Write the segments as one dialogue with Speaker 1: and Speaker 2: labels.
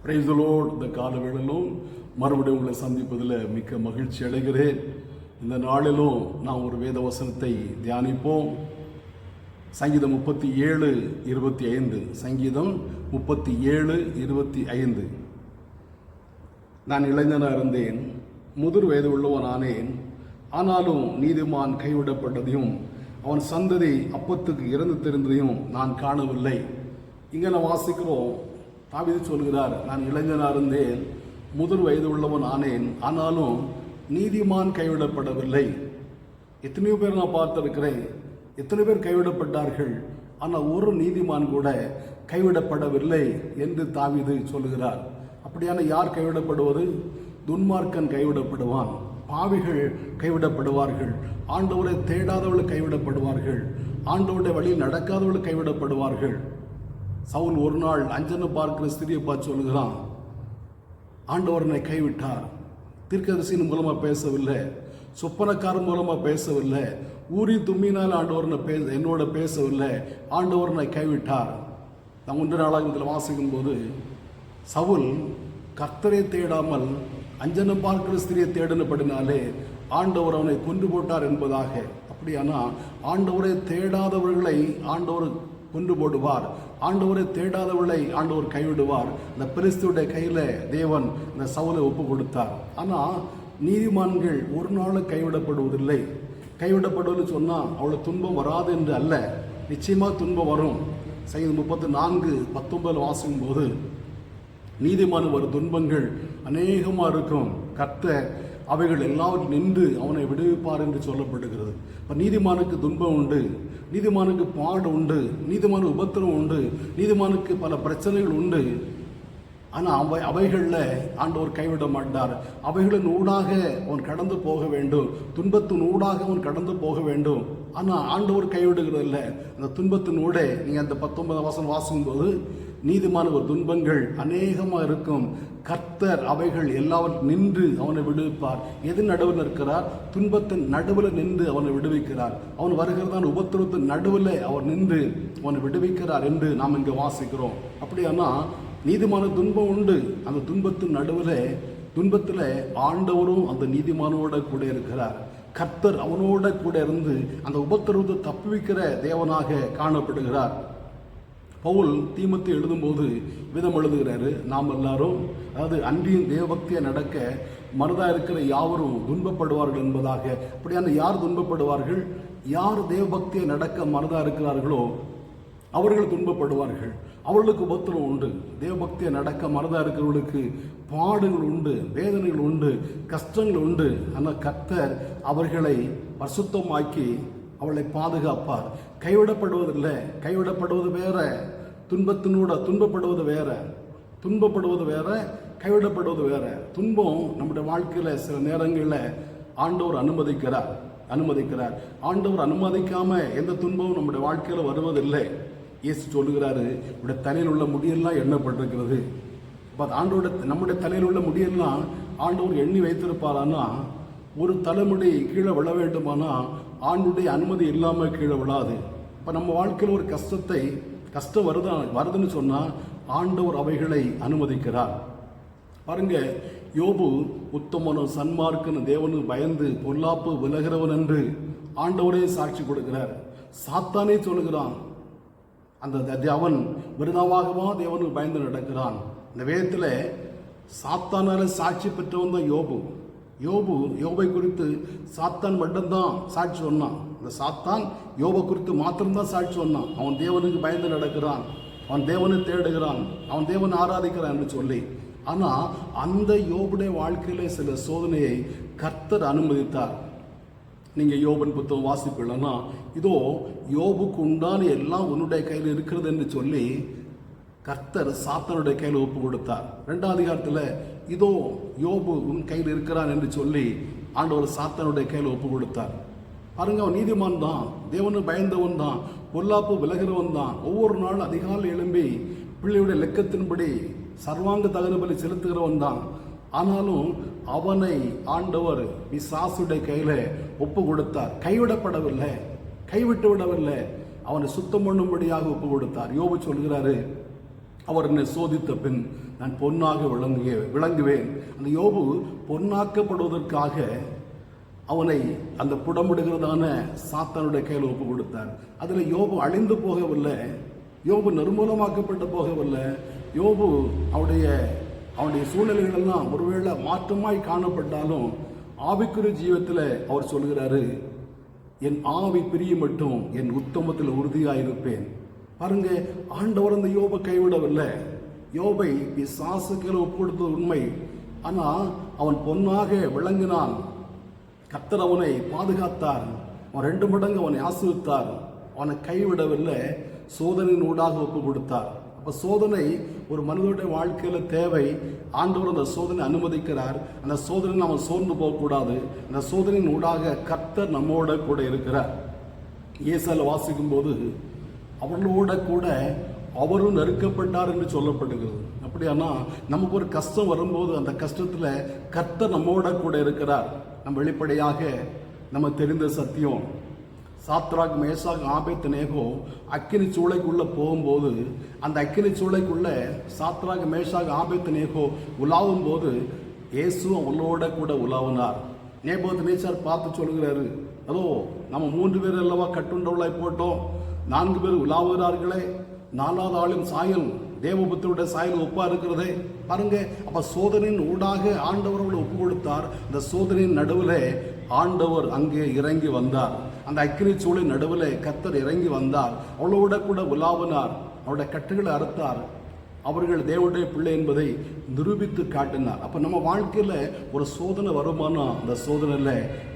Speaker 1: Praise the Lord. இந்த காலவேளையிலும் மறுபடியும் உங்களை சந்திப்பதில் மிக்க மகிழ்ச்சி அடைகிறேன். இந்த நாளிலும் நாம் ஒரு வேத வசனத்தை தியானிப்போம். சங்கீதம் 37:25. சங்கீதம் 37:25. நான் இளைஞனாக இருந்தேன், முதிர் வயது உள்ளவனானேன், ஆனாலும் நீதிமான் கைவிடப்பட்டதையும் அவன் சந்ததி அப்பத்துக்கு இறந்து தெரிந்ததையும் நான் காணவில்லை. இங்கே நான் வாசிக்கிறோம், தாவீது சொல்கிறார், நான் இளைஞனாக இருந்தேன், முதிர் வயது உள்ளவன் ஆனேன், ஆனாலும் நீதிமான் கைவிடப்படவில்லை. எத்தனையோ பேர் நான் பார்த்திருக்கிறேன், எத்தனை பேர் கைவிடப்பட்டார்கள், ஆனால் ஒரு நீதிமான் கூட கைவிடப்படவில்லை என்று தாவீது சொல்கிறார். அப்படியான யார் கைவிடப்படுவது? துன்மார்க்கன் கைவிடப்படுவான், பாவிகள் கைவிடப்படுவார்கள், ஆண்டவரை தேடாதவர்கள் கைவிடப்படுவார்கள், ஆண்டவருடைய வழியில் நடக்காதவர்கள் கைவிடப்படுவார்கள். சவுல் ஒரு நாள் அஞ்சனை பார்க்கிற ஸ்திரியை பார்த்து சொல்லுகிறான், ஆண்டவரனை கைவிட்டார். தீர்க்கதரிசியின் மூலமாக பேசவில்லை, சொப்பனக்காரன் மூலமாக பேசவில்லை, ஊறி தும்மினால் ஆண்டவரனை என்னோட பேசவில்லை, ஆண்டவரனை கைவிட்டார். நான் 1 நாளாக இதில் வாசிக்கும் போது சவுல் கர்த்தரை தேடாமல் அஞ்சனை பார்க்கிற ஸ்திரியை தேடினபடினாலே ஆண்டவர் அவனை கொன்று போட்டார் என்பதாக. அப்படியானா ஆண்டவரை தேடாதவர்களை ஆண்டவர் கொன்று போடுவார், ஆண்டவரை தேடாதவர்களை ஆண்டவர் கைவிடுவார். இந்த பெலிஸ்தருடைய கையில் தேவன் இந்த சவுலை ஒப்பு கொடுத்தார். ஆனால் நீதிமான்கள் ஒரு நாளும் கைவிடப்படுவதில்லை. கைவிடப்படுவதுன்னு சொன்னால் அவ்வளோ துன்பம் வராது என்று அல்ல, நிச்சயமாக துன்பம் வரும். சங்கீதம் 34:19 வாசிக்கும் போது நீதிமான ஒரு துன்பங்கள் அநேகமாக இருக்கும், கர்த்தர் அவைகள் எல்லாவற்றும் நின்று அவனை விடுவிப்பார் என்று சொல்லப்படுகிறது. இப்போ நீதிமானுக்கு துன்பம் உண்டு, நீதிமானுக்கு பாடு உண்டு, நீதிமானுக்கு உபத்திரம் உண்டு, நீதிமானுக்கு பல பிரச்சனைகள் உண்டு. ஆனால் அவைகளில் ஆண்டவர் கைவிட மாட்டார். அவைகளின் ஊடாக அவன் கடந்து போக வேண்டும், துன்பத்தின் ஊடாக அவன் கடந்து போக வேண்டும். ஆனால் ஆண்டவர் கைவிடுகிறது இல்லை. அந்த துன்பத்தின் ஊட நீங்கள் அந்த 19 வசனம் வாசிக்கும்போது நீதிமான ஒரு துன்பங்கள் அநேகமாக இருக்கும், கர்த்தர் அவைகள் எல்லாவற்றும் நின்று அவனை விடுவிப்பார். எது நடுவில் இருக்கிறார்? துன்பத்தின் நடுவில் நின்று அவனை விடுவிக்கிறார். அவன் வருகிறதான் உபத்திரத்தின் நடுவில் அவர் நின்று அவனை விடுவிக்கிறார் என்று நாம் இங்கே வாசிக்கிறோம். அப்படியானா நீதிமான துன்பம் உண்டு, அந்த துன்பத்தின் துன்பத்தில் ஆண்டவரும் அந்த நீதிமானோட கூட இருக்கிறார். கர்த்தர் அவனோட கூட இருந்து அந்த உபத்திரவத்தை தப்புவிக்கிற தேவனாக காணப்படுகிறார். பவுல் தீமோத்தேயுவுக்கு எழுதும்போது விதம் எழுதுகிறாரு, நாம் எல்லாரும், அதாவது அன்றியும் தேவபக்தியை நடக்க மனதாக இருக்கிற யாவரும் துன்பப்படுவார்கள் என்பதாக. அப்படியான யார் துன்பப்படுவார்கள்? யார் தேவபக்தியை நடக்க மனதாக இருக்கிறார்களோ அவர்கள் துன்பப்படுவார்கள். அவர்களுக்கு உபத்திரம் உண்டு. தேவபக்தியை நடக்க மனதாக இருக்கிறவர்களுக்கு பாடுகள் உண்டு, வேதனைகள் உண்டு, கஷ்டங்கள் உண்டு. ஆனால் கர்த்தர் அவர்களை பரிசுத்தமாக்கி அவளை பாதுகாப்பார். கைவிடப்படுவதில்லை. கைவிடப்படுவது வேற, துன்பப்படுவது வேற, துன்பப்படுவது வேற, கைவிடப்படுவது வேற. துன்பம் நம்முடைய வாழ்க்கையில் சில நேரங்களில் ஆண்டவர் அனுமதிக்கிறார். ஆண்டவர் அனுமதிக்காம எந்த துன்பமும் நம்முடைய வாழ்க்கையில் வருவதில்லை. இயேசு சொல்லுகிறாரு, உடைய தலையில் உள்ள முடியெல்லாம் எண்ணப்பட்டிருக்கிறது. இப்போ ஆண்டோட நம்முடைய தலையில் உள்ள முடியெல்லாம் ஆண்டவர் எண்ணி வைத்திருப்பாரானா, ஒரு தலைமுடி கீழே விழ வேண்டுமானா ஆண்டுடைய அனுமதி இல்லாமல் கீழே விழாது. இப்போ நம்ம வாழ்க்கையில் ஒரு கஷ்டம் வருதுன்னு சொன்னால் ஆண்டவர் அவைகளை அனுமதிக்கிறார். பாருங்க, யோபு உத்தமனும் சன்மார்க்கனு தேவனுக்கு பயந்து பொல்லாப்பு விலகிறவன் என்று ஆண்டவரே சாட்சி கொடுக்கிறார். சாத்தானே சொல்லுகிறான், அவன் விருதாவாகவா தேவனுக்கு பயந்து நடக்கிறான். இந்த வேதத்தில் சாத்தானால சாட்சி பெற்றவன் தான் யோபை குறித்து சாத்தான் மட்டும்தான் சாட்சி சொன்னான். இந்த சாத்தான் யோபை குறித்து மாத்திரம்தான் சாட்சி சொன்னான். அவன் தேவனுக்கு பயந்து நடக்கிறான், அவன் தேவனை தேடுகிறான், அவன் தேவனை ஆராதிக்கிறான் என்று சொல்லி. ஆனால் அந்த யோபுடைய வாழ்க்கையிலே சில சோதனையை கர்த்தர் அனுமதித்தார். நீங்கள் யோபன் புத்தகம் வாசிப்பீங்கன்னா, இதோ யோபுக்கு உண்டான எல்லாம் உன்னுடைய கையில் இருக்கிறது என்று சொல்லி கர்த்தர் சாத்தானுடைய கையில் ஒப்பு கொடுத்தார். 2ஆம் அதிகாரத்தில் இதோ யோபு உன் கையில் இருக்கிறான் என்று சொல்லி ஆண்டவர் சாத்தானுடைய கையில் ஒப்பு கொடுத்தார். பாருங்க, அவன் நீதிமான் தான், தேவனு பயந்தவன் தான், பொல்லாப்பு விலகிறவன் தான். ஒவ்வொரு நாள் அதிகாலை எழும்பி பிள்ளையுடைய லெக்கத்தின்படி சர்வாங்க தகன பலி செலுத்துகிறவன் தான். ஆனாலும் அவனை ஆண்டவர் பிசாசுடைய கையில ஒப்பு கொடுத்தார். கைவிட்டு விடவில்லை, அவனை சுத்தம் பண்ணும்படியாக ஒப்பு கொடுத்தார். யோபு சொல்கிறாரு, அவர் என்னை சோதித்த பின் நான் பொன்னாக விளங்குவேன். அந்த யோபு பொன்னாக்கப்படுவதற்காக அவனை அந்த புடமிடுகிறதான சாத்தானுடைய கையில் ஒப்பு கொடுத்தார். அதில் யோபு அழிந்து போகவில்லை, யோபு நிர்மூலமாக்கப்பட்டு போகவில்லை. யோபு அவனுடைய சூழ்நிலைகள் எல்லாம் ஒருவேளை மாற்றமாய் காணப்பட்டாலும் ஆவிக்குரிய ஜீவத்தில் அவர் சொல்கிறாரு, என் ஆவி பிரிய மட்டும் என் உத்தமத்தில் உறுதியாயிருப்பேன். பாருங்க, ஆண்டவர் அந்த யோபை கைவிடவில்லை. யோபை பிசாசுக்களை ஒப்பு கொடுத்தது உண்மை. ஆனால் அவன் பொன்னாக விளங்கினான். கர்த்தர் அவனை பாதுகாத்தார். அவன் 2 மடங்கு அவனை ஆசீர்வதித்தார். அவனை கைவிடவில்லை, சோதனையின் ஊடாக ஒப்பு கொடுத்தார். அப்போ சோதனை ஒரு மனிதனுடைய வாழ்க்கையில் தேவை. ஆண்டவர் அந்த சோதனை அனுமதிக்கிறார். அந்த சோதனை நம்ம சோர்ந்து போகக்கூடாது. அந்த சோதனையின் ஊடாக கர்த்தர் நம்மோட கூட இருக்கிறார். ஏசால வாசிக்கும் போது அவர்களோட கூட அவரும் நெருக்கப்பட்டார் என்று சொல்லப்படுகிறது. அப்படியானா நமக்கு ஒரு கஷ்டம் வரும்போது அந்த கஷ்டத்தில் கர்த்தர் நம்மோட கூட இருக்கிறார். நம்ம வெளிப்படையாக நம்ம தெரிந்த சத்தியம், சாத்ராக் மேஷாக் ஆபேத்நேகோ அக்கினி சூளைக்குள்ள போகும்போது அந்த அக்கினி சூளைக்குள்ள சாத்ராக் மேஷாக் ஆபேத்நேகோ உலாவும் போது இயேசு அவளோட கூட உலாவினார். நேபுகத்நேச்சார் பார்த்து சொல்கிறாரு, அதோ நம்ம 3 பேர் அல்லவா கட்டுண்டவளாய் போட்டோம், 4 பேர் உலாவுகிறார்களே, 4வது ஆளும் சாயல் தேவபுத்தருடைய சாயல் ஒப்பா இருக்கிறதே. பாருங்க, அப்ப சோதனையின் ஊடாக ஆண்டவரோட ஒப்பு கொடுத்தார். அந்த சோதனையின் நடுவில் ஆண்டவர் அங்கே இறங்கி வந்தார். அந்த அக்கினி சூழின் நடுவில் கர்த்தர் இறங்கி வந்தார். அவளோட கூட உலாவினார். அவருடைய கட்டுகளை அறுத்தார். அவர்கள் தேவனுடைய பிள்ளை என்பதை நிரூபித்து காட்டினார். அப்ப நம்ம வாழ்க்கையில ஒரு சோதனை வருமானம், அந்த சோதனையில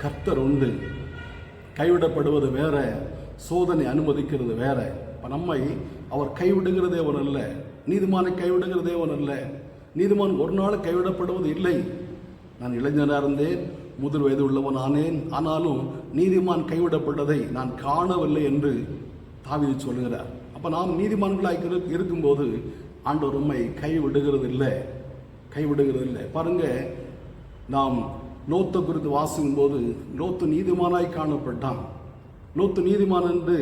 Speaker 1: கர்த்தர் உண்டு. கைவிடப்படுவது வேற, சோதனை அனுமதிக்கிறது வேற. இப்போ நம்மை அவர் கைவிடுகிற தேவன் அல்ல, நீதிமானை கைவிடுகிற தேவன் அல்ல. நீதிமான் ஒரு நாள் கைவிடப்படுவது இல்லை. நான் இளைஞனாக இருந்தேன், முதிர் வயது உள்ளவன் ஆனேன், ஆனாலும் நீதிமான் கைவிடப்பட்டதை நான் காணவில்லை என்று தாவீது சொல்கிறார். அப்போ நாம் நீதிமான்களாக இருக்கும்போது ஆண்டவர் உம்மை கைவிடுகிறது இல்லை. பாருங்க, நாம் லோத்தை குறித்து வாசிக்கும் போது லோத்து நீதிமானாய் காணப்பட்டான். லோத்து நீதிமான் என்று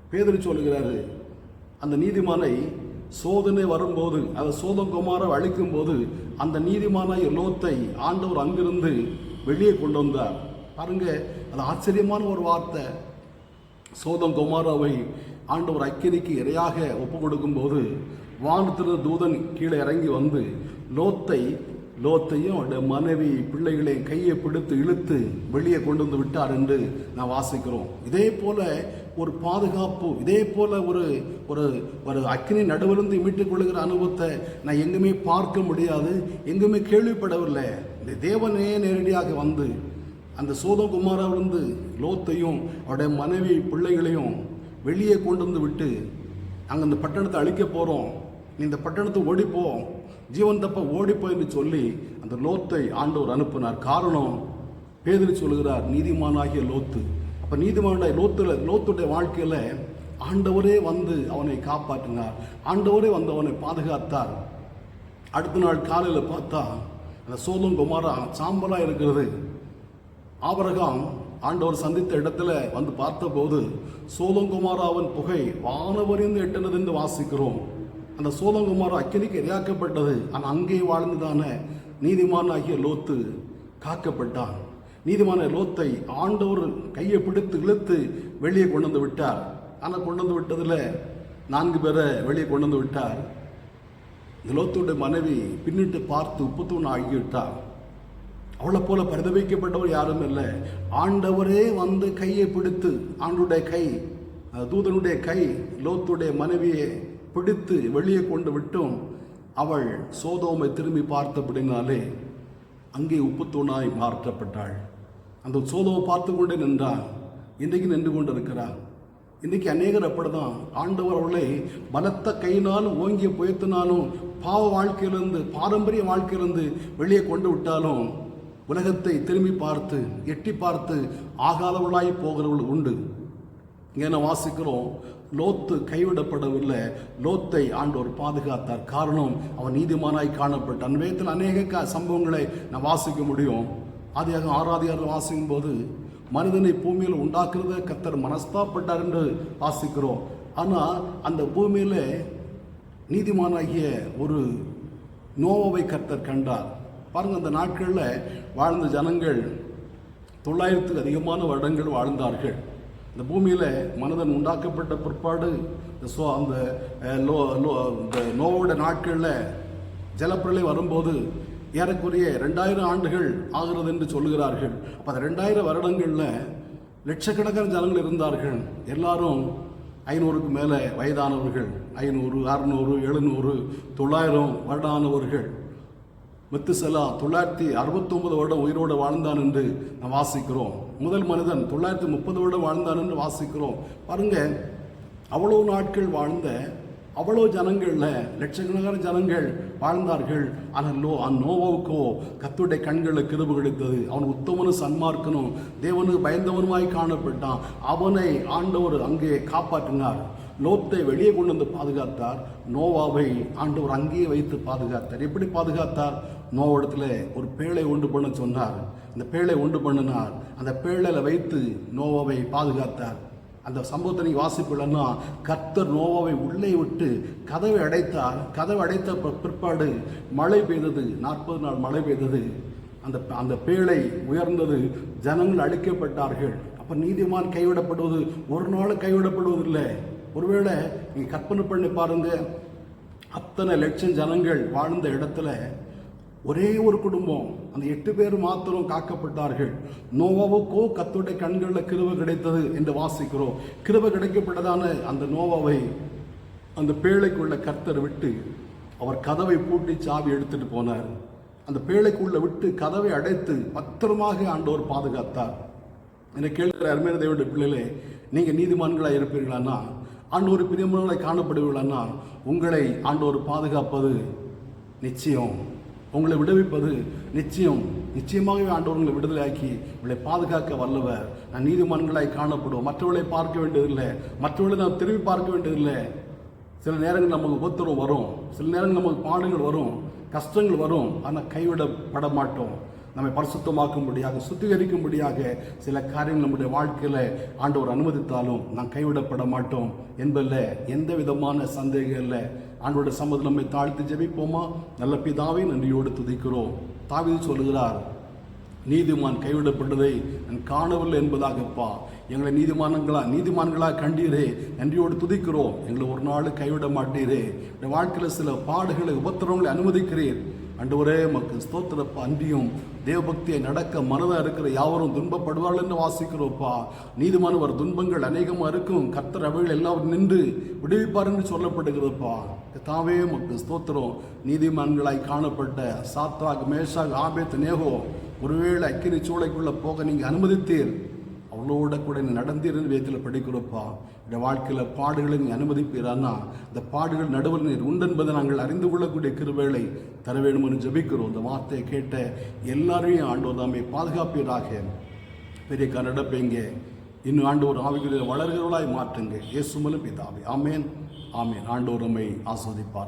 Speaker 1: பேதுரு சொல்கிறாரு. அந்த நீதிமானை சோதனை வரும்போது, அதை சோதம் குமாரை அழிக்கும் போது அந்த நீதிமானாய் லோத்தை ஆண்டவர் அங்கிருந்து வெளியே கொண்டு வந்தார். பாருங்க, அது ஆச்சரியமான ஒரு வார்த்தை. சோதம் குமாராவை ஆண்டவர் அக்கினிக்கு இரையாக ஒப்பு கொடுக்கும் போது வானத்திலிருந்து தூதன் கீழே இறங்கி வந்து லோத்தையும் அவருடைய மனைவி பிள்ளைகளையும் கையை பிடித்து இழுத்து வெளியே கொண்டு வந்து விட்டார் என்று நான் வாசிக்கிறோம். இதே போல ஒரு பாதுகாப்பு, இதே போல ஒரு ஒரு ஒரு அக்கினி நடுவிலிருந்து மீட்டுக் கொள்கிற அனுபவத்தை நான் எங்குமே பார்க்க முடியாது, எங்குமே கேள்விப்படவில்லை. இந்த தேவனே நேரடியாக வந்து அந்த சோதம் குமாராவிலிருந்து லோத்தையும் அவருடைய மனைவி பிள்ளைகளையும் வெளியே கொண்டு வந்து விட்டு, நாங்கள் இந்த பட்டணத்தை அழிக்க போகிறோம், நீ இந்த பட்டணத்தை ஓடிப்போ, ஜீவன் தப்ப ஓடிப்போ என்று சொல்லி அந்த லோத்தை ஆண்டவர் அனுப்பினார். காரணம், பேதுரு சொல்கிறார், நீதிமானாகிய லோத்து. அப்போ நீதிமானுடைய லோத்துடைய வாழ்க்கையில் ஆண்டவரே வந்து அவனை காப்பாற்றினார். ஆண்டவரே வந்து அவனை பாதுகாத்தார். அடுத்த நாள் காலையில் பார்த்தா அந்த சோதம் குமாரா சாம்பலாக இருக்கிறது. ஆபிரகாம் ஆண்டவர் சந்தித்த இடத்துல வந்து பார்த்தபோது சோதம் குமாராவின் புகை வானவரிந்து எட்டினது என்று வாசிக்கிறோம். அந்த சோதம் குமாரா அக்கினிக்கு இரையாக்கப்பட்டது. ஆனால் அங்கே வாழ்ந்துதான நீதிமான் ஆகிய லோத்து காக்கப்பட்டான். நீதிமான லோத்தை ஆண்டவர் கையை பிடித்து இழுத்து வெளியே கொண்டு வந்து விட்டார். ஆனால் கொண்டு வந்து விட்டதில் 4 பேரை வெளியே கொண்டு வந்து விட்டார். இந்த லோத்துடைய மனைவி பின்னிட்டு பார்த்து உப்புத்தூண் ஆகிவிட்டார். அவளை போல பரிதவிக்கப்பட்டவர் யாரும் இல்லை. ஆண்டவரே வந்து கையை பிடித்து, ஆண்டுடைய கை, தூதனுடைய கை லோத்துடைய மனைவியை பிடித்து வெளியே கொண்டு விட்டும் அவள் சோதோமை திரும்பி பார்த்தபடினாலே அங்கே உப்புத்தூணாய் மாற்றப்பட்டாள். அந்த சோதோமை பார்த்து கொண்டே நின்றாள். இன்றைக்கு நின்று கொண்டு இருக்கிறார். இன்றைக்கி அநேகர் அப்படிதான். ஆண்டவர் அவளை பலத்த கையினாலும் ஓங்கிய புயத்தினாலும் பாவ வாழ்க்கையிலிருந்து, பாரம்பரிய வாழ்க்கையிலிருந்து வெளியே கொண்டு விட்டாலும் உலகத்தை திரும்பி பார்த்து எட்டி பார்த்து ஆகாதவளாய் போகிறவர்கள் உண்டு. இங்கே வாசிக்கிறோம், லோத்து கைவிடப்படவில்லை, லோத்தை ஆண்டவர் பாதுகாத்தார். காரணம், அவன் நீதிமானாய் காணப்பட்ட அன்வேத்தில் அநேக சம்பவங்களை நான் வாசிக்க முடியும். ஆதியாக 6 வாசிக்கும் போது மனிதனை பூமியில் உண்டாக்குறத கர்த்தர் மனஸ்தாப்பட்டார் என்று வாசிக்கிறோம். ஆனால் அந்த பூமியில் நீதிமானாகிய ஒரு நோவாவை கர்த்தர் கண்டார். பாருங்கள், அந்த நாட்களில் வாழ்ந்த ஜனங்கள் 900க்கு அதிகமான வருடங்கள் வாழ்ந்தார்கள். இந்த பூமியில் மனிதன் உண்டாக்கப்பட்ட பிற்பாடு அந்த நோவோட நாட்களில் ஜலப்பிரளயம் வரும்போது ஏறக்குறைய 2000 ஆண்டுகள் ஆகிறது என்று சொல்லுகிறார்கள். அப்போ அந்த 2000 வருடங்களில் லட்சக்கணக்கான ஜனங்கள் இருந்தார்கள். எல்லாரும் 500க்கு மேலே வயதானவர்கள், 500, 600, 700, 900 வருடானவர்கள். மெத்துசலா 969 வருடம் உயிரோடு வாழ்ந்தான் என்று நாம் வாசிக்கிறோம். முதல் மனிதன் 930 வருடம் வாழ்ந்தான் என்று வாசிக்கிறோம். பாருங்க, அவ்வளோ நாட்கள் வாழ்ந்த அவ்வளோ ஜனங்கள்ல லட்சக்கணக்கான ஜனங்கள் வாழ்ந்தார்கள். ஆனால் நோவாவுக்கோ கர்த்தருடைய கண்களில் கிருபை கிடைத்தது. அவன் உத்தமனும் சன்மார்க்கனும் தேவனுக்கு பயந்தவனுமாய் காணப்பட்டான். அவனை ஆண்டவர் அங்கே காப்பாற்றினார். லோத்தை வெளியே கொண்டு வந்து பாதுகாத்தார். நோவாவை ஆண்டவர் அங்கேயே வைத்து பாதுகாத்தார். எப்படி பாதுகாத்தார்? நோவிடத்துல ஒரு பேழை உண்டு பண்ண சொன்னார். அந்த பேழை உண்டு பண்ணினார். அந்த பேழையில வைத்து நோவாவை பாதுகாத்தார். அந்த சம்பவத்தை நீ வாசிப்பிடன்னா, கர்த்தர் நோவாவை உள்ளே விட்டு கதவை அடைத்தார். கதவை அடைத்த பிற்பாடு மழை பெய்தது. 40 நாள் மழை பெய்தது. அந்த பேழை உயர்ந்தது. ஜனங்கள் அழிக்கப்பட்டார்கள். அப்போ நீதிமான் கைவிடப்படுவது ஒரு நாள் கைவிடப்படுவதில்லை. ஒருவேளை நீங்கள் கற்பனை பண்ணி பாருங்க, அத்தனை லட்சம் ஜனங்கள் வாழ்ந்த இடத்துல ஒரே ஒரு குடும்பம், அந்த 8 பேர் மாத்திரம் காக்கப்பட்டார்கள். நோவாவுக்கோ கர்த்தருடைய கண்களில் கிருபை கிடைத்தது என்று வாசிக்கிறோம். கிருபை கிடைக்கப்பட்டதான அந்த நோவாவை அந்த பேழைக்குள்ள கர்த்தர் விட்டு அவர் கதவை பூட்டி சாவி எடுத்துட்டு போனார். அந்த பேழைக்குள்ள விட்டு கதவை அடைத்து பத்திரமாக ஆண்டவர் பாதுகாத்தார். என்னை கேட்கிற அருமையான தேவனுடைய பிள்ளைகளே, நீங்கள் நீதிமான்களாக இருப்பீர்களானா, ஆண்டவர் பிரியமானவர்களாய் காணப்படுவீர்களானா, உங்களை ஆண்டவர் பாதுகாப்பது நிச்சயம். உங்களை விடுவிப்பது நிச்சயமாகவே ஆண்டவர் உங்களை விடுதலையாக்கி உங்களை பாதுகாக்க வல்லவர். நான் நீதிமான்களாய் காணப்படுவோம். மற்றவர்களை பார்க்க வேண்டியதில்லை, மற்றவர்களை நாம் திரும்பி பார்க்க வேண்டியதில்லை. சில நேரங்கள் நமக்கு உபத்திரம் வரும், சில நேரங்கள் நமக்கு பாடுகள் வரும், கஷ்டங்கள் வரும். ஆனால் கைவிடப்பட மாட்டோம். நம்மை பரிசுத்தமாக்கும்படியாக, சுத்திகரிக்கும்படியாக சில காரியங்கள் நம்முடைய வாழ்க்கையில் ஆண்டவர் அனுமதித்தாலும் நாம் கைவிடப்பட மாட்டோம் என்பதில் எந்த விதமான சந்தேகம் இல்லை. ஆண்டவருடைய சம்மதம் நம்மை தாழ்த்தி ஜெபிப்போமா? நல்ல பிதாவை நன்றியோடு துதிக்கிறோம். தாவீது சொல்லுகிறார், நீதிமான் கைவிடப்பட்டதை நான் காணவில்லை என்பதாகப்பா. எங்களை நீதிமான்களாக கண்டீரே, நன்றியோடு துதிக்கிறோம். எங்களை ஒரு நாள் கைவிட மாட்டீரே. இந்த வாழ்க்கையில் சில பாடுகளை, உபத்திரவங்களை அனுமதிக்கிறீர். ஆண்டவரே, மக்கள் ஸ்தோத்திரப்பா. அன்றியும் தேவபக்தியை நடக்க மனதாக இருக்கிற யாவரும் துன்பப்படுவார்கள் என்று வாசிக்கிறோப்பா. நீதிமானவர் துன்பங்கள் அநேகமாக இருக்கும். கர்த்தர் அவைகள் எல்லாரும் நின்று விடுவிப்பார் என்று சொல்லப்படுகிறதுப்பா. தாவே மக்கள் ஸ்தோத்திரம். நீதிமான்களாய் காணப்பட்ட சாத்ராக், மேஷாக், ஆபேத், நேகோ ஒருவேளை அக்கினி சூளைக்குள்ள போக நீங்கள் அனுமதித்தீர். அவளோட கூட நீ நடந்தீர்னு வேதத்தில் படிக்கிறோப்பா. இந்த வாழ்க்கையில் பாடுகளை நீ அனுமதிப்பீரானா, இந்த பாடுகள் நடுவில் நீர் உண்டென்பதை நாங்கள் அறிந்து கொள்ளக்கூடிய கிருபைகளை தர வேண்டும் என்று ஜெபிக்கிறோம். இந்த வார்த்தையை கேட்ட எல்லாரையும் ஆண்டவர் தாமே பாதுகாப்பீராக. பெரிய நடப்பீங்க. இன்னும் ஆண்டவர் ஆவிகளில் வளர்கிறவர்களாய் மாற்றுங்க. இயேசு மூலம் பிதாவே. ஆமேன், ஆமேன். ஆண்டவர் நம்மை ஆஸ்வதிப்பார்.